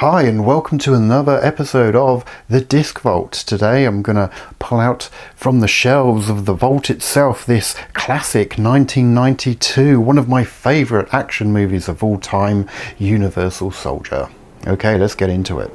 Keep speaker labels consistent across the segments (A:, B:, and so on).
A: Hi and welcome to another episode of The Disc Vault. Today I'm going to pull out from the shelves of the vault itself this classic 1992, one of my favourite action movies of all time, Universal Soldier. Okay, let's get into it.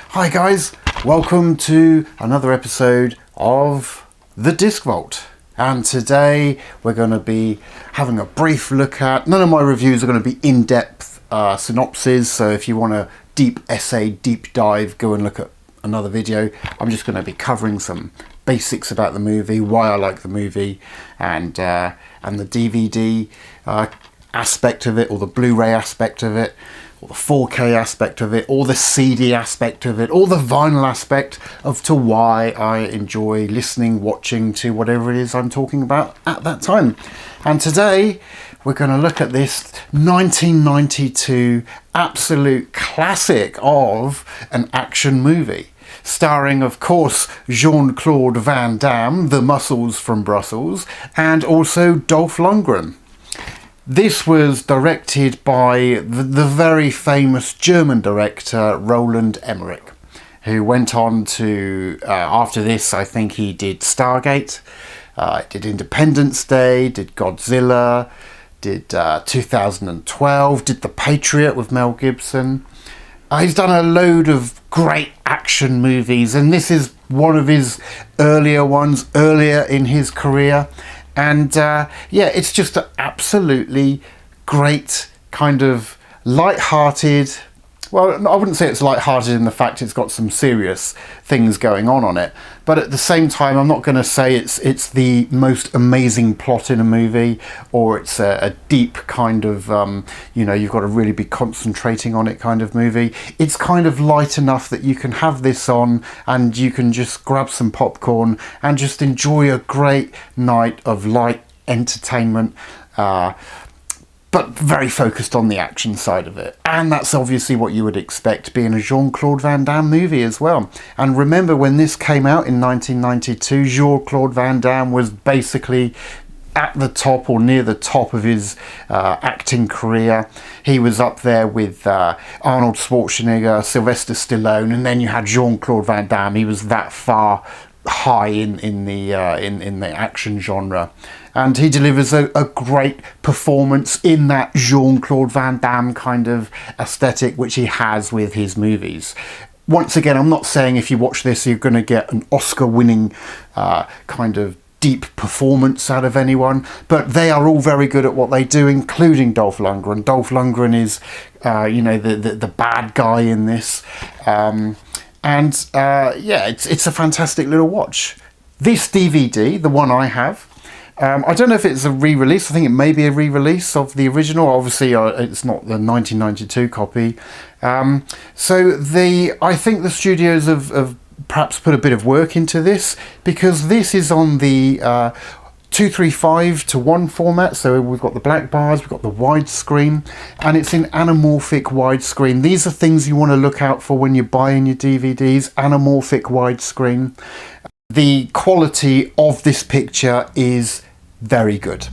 A: Hi guys, welcome to another episode of The Disc Vault. And today we're going to be having a brief look at, none of my reviews are going to be in-depth synopses, so if you want a deep essay, deep dive, go and look at another video. I'm just going to be covering some basics about the movie, why I like the movie, and the DVD aspect of it, or the Blu-ray aspect of it, or the 4K aspect of it, or the CD aspect of it, or the vinyl aspect of to why I enjoy listening, watching to whatever it is I'm talking about at that time. And today we're going to look at this 1992 absolute classic of an action movie, starring, of course, Jean-Claude Van Damme, the muscles from Brussels, and also Dolph Lundgren. This was directed by the very famous German director Roland Emmerich, who went on to, after this, I think he did Stargate, did Independence Day, did Godzilla, did 2012, did The Patriot with Mel Gibson. He's done a load of great action movies, and this is one of his earlier ones, earlier in his career. And yeah, it's just an absolutely great kind of light-hearted, well, I wouldn't say it's light-hearted in the fact it's got some serious things going on it, but at the same time I'm not going to say it's the most amazing plot in a movie, or it's a deep kind of, you've got to really be concentrating on it kind of movie. It's kind of light enough that you can have this on and you can just grab some popcorn and just enjoy a great night of light entertainment, but very focused on the action side of it. And that's obviously what you would expect being a Jean-Claude Van Damme movie as well. And remember, when this came out in 1992, Jean-Claude Van Damme was basically at the top, or near the top of his acting career. He was up there with Arnold Schwarzenegger, Sylvester Stallone, and then you had Jean-Claude Van Damme. He was that far high in the action genre, and he delivers a great performance in that Jean-Claude Van Damme kind of aesthetic which he has with his movies. Once again, I'm not saying if you watch this you're going to get an Oscar-winning kind of deep performance out of anyone, but they are all very good at what they do, including Dolph Lundgren. Dolph Lundgren is the bad guy in this. Yeah, it's a fantastic little watch. This DVD, the one I have, I don't know if it's a re-release. I think it may be a re-release of the original. Obviously, it's not the 1992 copy. I think the studios have perhaps put a bit of work into this, because this is on the 235:1 format, so we've got the black bars, we've got the widescreen, and it's in anamorphic widescreen. These are things you want to look out for when you're buying your DVDs, anamorphic widescreen. The quality of this picture is very good.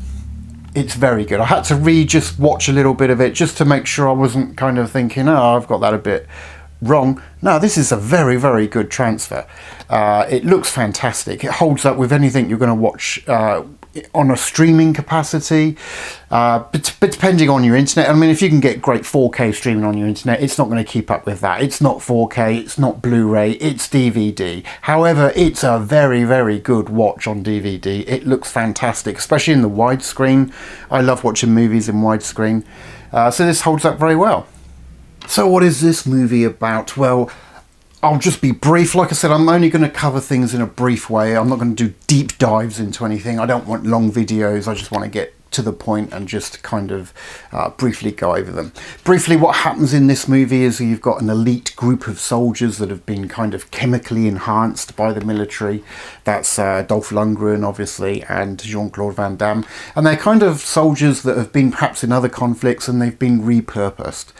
A: It's very good. I had to just watch a little bit of it just to make sure I wasn't kind of thinking, oh, I've got that a bit wrong. No, this is a very, very good transfer. It looks fantastic. It holds up with anything you're going to watch on a streaming capacity, but depending on your internet. I mean, if you can get great 4K streaming on your internet, it's not going to keep up with that. It's not 4K, it's not Blu-ray, it's DVD. However, it's a very, very good watch on DVD. It looks fantastic, especially in the widescreen. I love watching movies in widescreen. So this holds up very well. So what is this movie about? Well, I'll just be brief. Like I said, I'm only going to cover things in a brief way. I'm not going to do deep dives into anything. I don't want long videos. I just want to get to the point and just kind of briefly go over them. Briefly, what happens in this movie is you've got an elite group of soldiers that have been kind of chemically enhanced by the military. That's Dolph Lundgren, obviously, and Jean-Claude Van Damme. And they're kind of soldiers that have been perhaps in other conflicts, and they've been repurposed.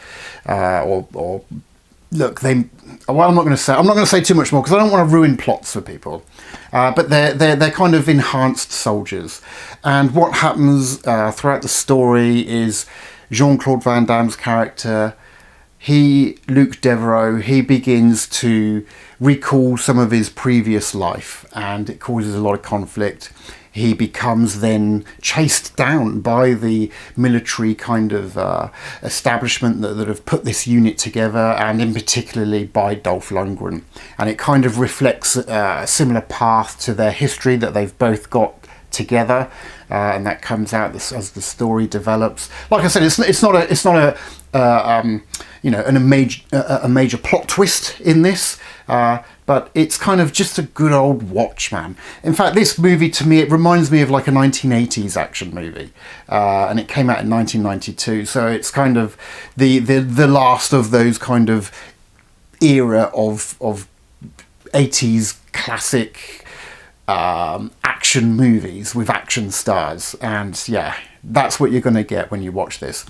A: Look, I'm not going to say too much more because I don't want to ruin plots for people. But they're kind of enhanced soldiers. And what happens throughout the story is Jean-Claude Van Damme's character, Luke Devereaux, he begins to recall some of his previous life, and it causes a lot of conflict. He becomes then chased down by the military kind of establishment that have put this unit together, and in particularly by Dolph Lundgren. And it kind of reflects a similar path to their history that they've both got together, and that comes out as the story develops. Like I said, it's not a major plot twist in this, but it's kind of just a good old watch, man. In fact, this movie, to me, it reminds me of like a 1980s action movie, and it came out in 1992, so it's kind of the last of those kind of era of 80s classic action movies with action stars, and yeah, that's what you're going to get when you watch this.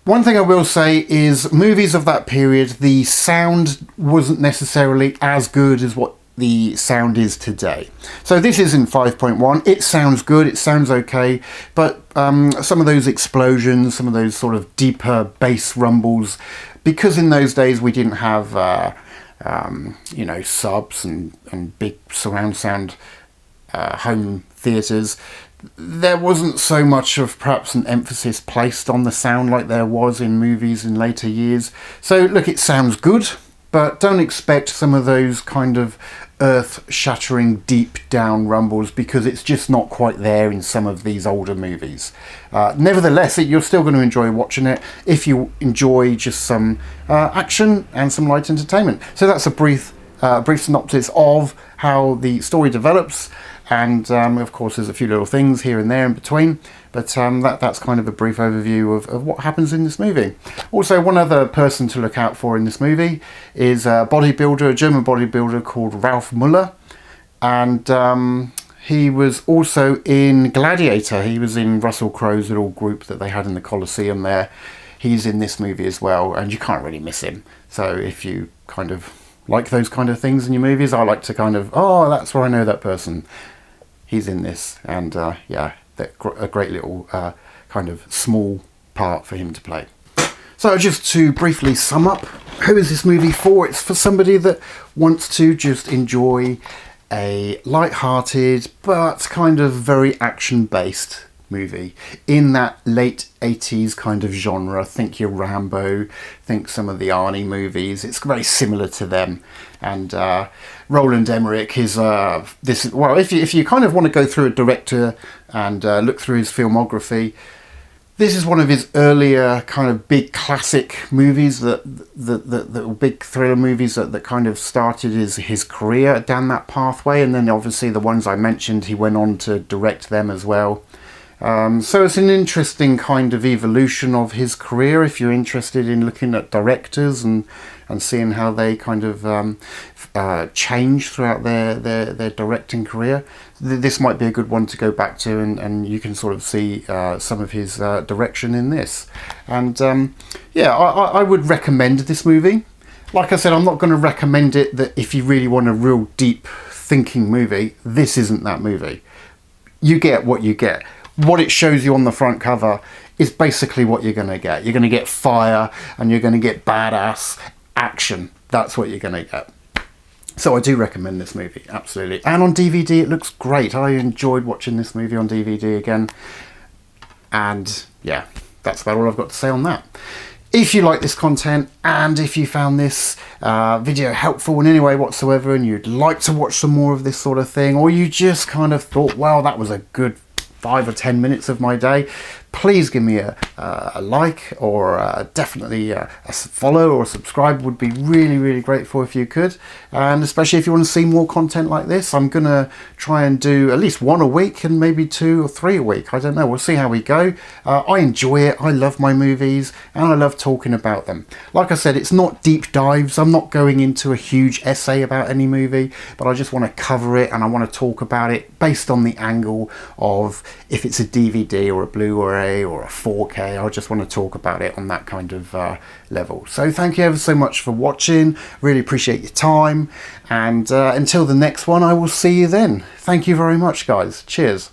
A: One thing I will say is movies of that period, the sound wasn't necessarily as good as what the sound is today. So this is in 5.1. It sounds good, it sounds okay, but some of those explosions, some of those sort of deeper bass rumbles, because in those days we didn't have subs and big surround sound home theatres, there wasn't so much of perhaps an emphasis placed on the sound like there was in movies in later years. So look, it sounds good, but don't expect some of those kind of earth-shattering deep down rumbles, because it's just not quite there in some of these older movies. Nevertheless, you're still going to enjoy watching it if you enjoy just some action and some light entertainment. So that's a brief synopsis of how the story develops, and of course there's a few little things here and there in between, but that's kind of a brief overview of what happens in this movie. Also, one other person to look out for in this movie is a German bodybuilder called Ralph Muller, and he was also in Gladiator. He was in Russell Crowe's little group that they had in the Colosseum there. He's in this movie as well, and you can't really miss him. So if you kind of like those kind of things in your movies, I like to kind of, oh, that's where I know that person. He's in this, and yeah, a great little kind of small part for him to play. So just to briefly sum up, who is this movie for? It's for somebody that wants to just enjoy a light-hearted but kind of very action-based movie in that late 80s kind of genre. Think your Rambo, think some of the Arnie movies. It's very similar to them. And Roland Emmerich is if you kind of want to go through a director and look through his filmography, this is one of his earlier kind of big classic movies, that big thriller movies that kind of started his career down that pathway. And then obviously the ones I mentioned, he went on to direct them as well. So it's an interesting kind of evolution of his career if you're interested in looking at directors and seeing how they kind of change throughout their directing career. This might be a good one to go back to, and you can sort of see some of his direction in this. And yeah, I would recommend this movie. Like I said, I'm not going to recommend it that if you really want a real deep thinking movie, this isn't that movie. You get what you get. What it shows you on the front cover is basically what you're going to get. You're going to get fire, and you're going to get badass action. That's what you're going to get. So I do recommend this movie, absolutely. And on DVD, it looks great. I enjoyed watching this movie on DVD again. And yeah, that's about all I've got to say on that. If you like this content, and if you found this video helpful in any way whatsoever, and you'd like to watch some more of this sort of thing, or you just kind of thought, wow, that was a good 5 or 10 minutes of my day, please give me a like, or definitely a follow or a subscribe would be really, really grateful if you could. And especially if you want to see more content like this, I'm going to try and do at least 1 a week, and maybe 2 or 3 a week. I don't know. We'll see how we go. I enjoy it. I love my movies, and I love talking about them. Like I said, it's not deep dives. I'm not going into a huge essay about any movie, but I just want to cover it, and I want to talk about it based on the angle of if it's a DVD or a Blu-ray or a 4K. I just want to talk about it on that kind of level. So thank you ever so much for watching. Really appreciate your time, and until the next one, I will see you then. Thank you very much, guys. Cheers.